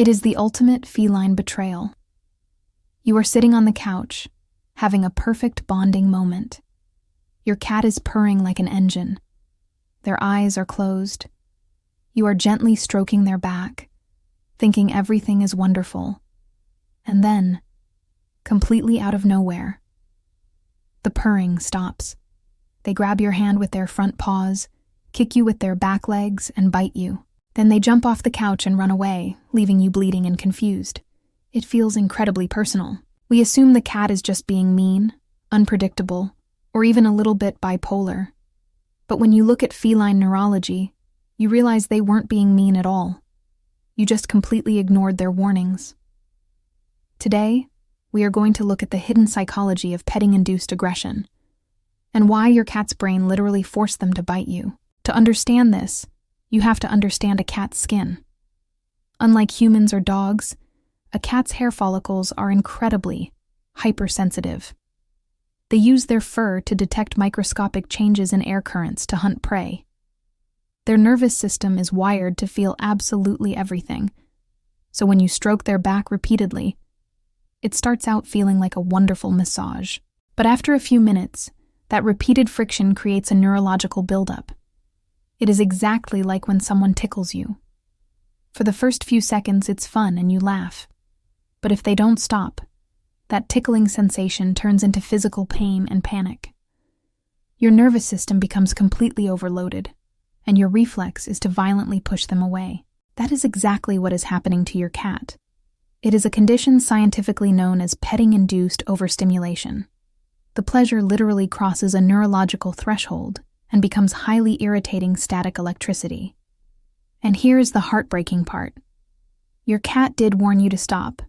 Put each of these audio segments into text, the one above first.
It is the ultimate feline betrayal. You are sitting on the couch, having a perfect bonding moment. Your cat is purring like an engine. Their eyes are closed. You are gently stroking their back, thinking everything is wonderful. And then, completely out of nowhere, the purring stops. They grab your hand with their front paws, kick you with their back legs, and bite you. Then they jump off the couch and run away, leaving you bleeding and confused. It feels incredibly personal. We assume the cat is just being mean, unpredictable, or even a little bit bipolar. But when you look at feline neurology, you realize they weren't being mean at all. You just completely ignored their warnings. Today, we are going to look at the hidden psychology of petting-induced aggression, and why your cat's brain literally forced them to bite you. To understand this, you have to understand a cat's skin. Unlike humans or dogs, a cat's hair follicles are incredibly hypersensitive. They use their fur to detect microscopic changes in air currents to hunt prey. Their nervous system is wired to feel absolutely everything, so when you stroke their back repeatedly, it starts out feeling like a wonderful massage. But after a few minutes, that repeated friction creates a neurological buildup. It is exactly like when someone tickles you. For the first few seconds, it's fun and you laugh. But if they don't stop, that tickling sensation turns into physical pain and panic. Your nervous system becomes completely overloaded, and your reflex is to violently push them away. That is exactly what is happening to your cat. It is a condition scientifically known as petting-induced overstimulation. The pleasure literally crosses a neurological threshold and becomes highly irritating static electricity. And here is the heartbreaking part. Your cat did warn you to stop.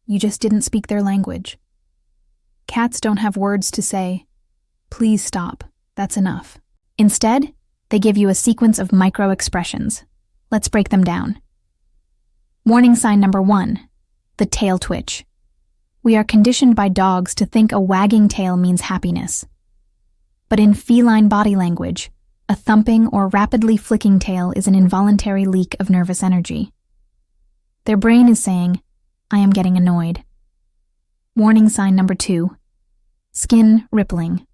You just didn't speak their language. Cats don't have words to say, "Please stop, that's enough." Instead, they give you a sequence of micro-expressions. Let's break them down. Warning sign number 1, the tail twitch. We are conditioned by dogs to think a wagging tail means happiness. But in feline body language, a thumping or rapidly flicking tail is an involuntary leak of nervous energy. Their brain is saying, "I am getting annoyed." Warning sign number 2, skin rippling.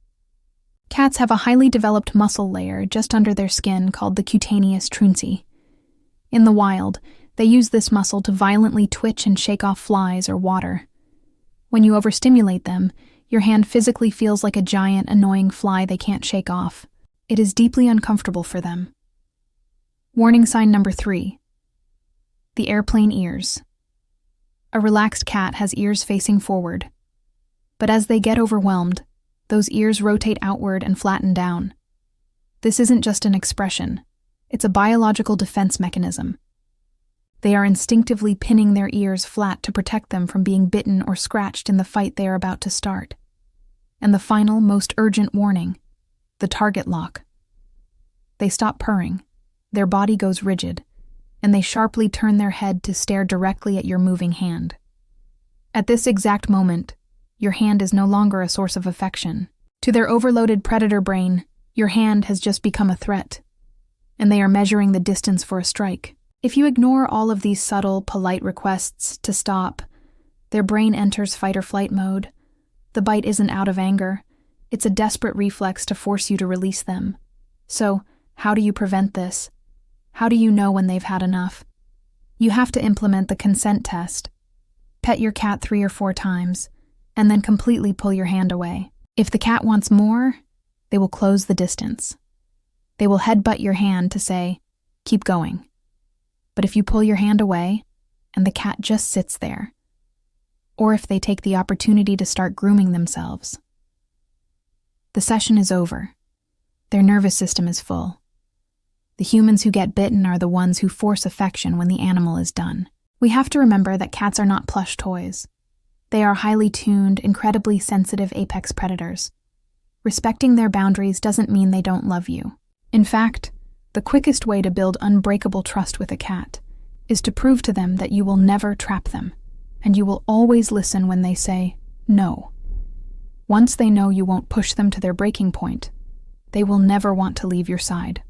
Cats have a highly developed muscle layer just under their skin called the cutaneous truncea. In the wild, they use this muscle to violently twitch and shake off flies or water. When you overstimulate them, your hand physically feels like a giant, annoying fly they can't shake off. It is deeply uncomfortable for them. Warning sign number 3, the airplane ears. A relaxed cat has ears facing forward. But as they get overwhelmed, those ears rotate outward and flatten down. This isn't just an expression. It's a biological defense mechanism. They are instinctively pinning their ears flat to protect them from being bitten or scratched in the fight they are about to start. And the final, most urgent warning, the target lock. They stop purring, their body goes rigid, and they sharply turn their head to stare directly at your moving hand. At this exact moment, your hand is no longer a source of affection. To their overloaded predator brain, your hand has just become a threat, and they are measuring the distance for a strike. If you ignore all of these subtle, polite requests to stop, their brain enters fight-or-flight mode. The bite isn't out of anger. It's a desperate reflex to force you to release them. So, how do you prevent this? How do you know when they've had enough? You have to implement the consent test. Pet your cat 3 or 4 times, and then completely pull your hand away. If the cat wants more, they will close the distance. They will headbutt your hand to say, "Keep going." But if you pull your hand away, and the cat just sits there, or if they take the opportunity to start grooming themselves, the session is over. Their nervous system is full. The humans who get bitten are the ones who force affection when the animal is done. We have to remember that cats are not plush toys. They are highly tuned, incredibly sensitive apex predators. Respecting their boundaries doesn't mean they don't love you. In fact, the quickest way to build unbreakable trust with a cat is to prove to them that you will never trap them, and you will always listen when they say no. Once they know you won't push them to their breaking point, they will never want to leave your side.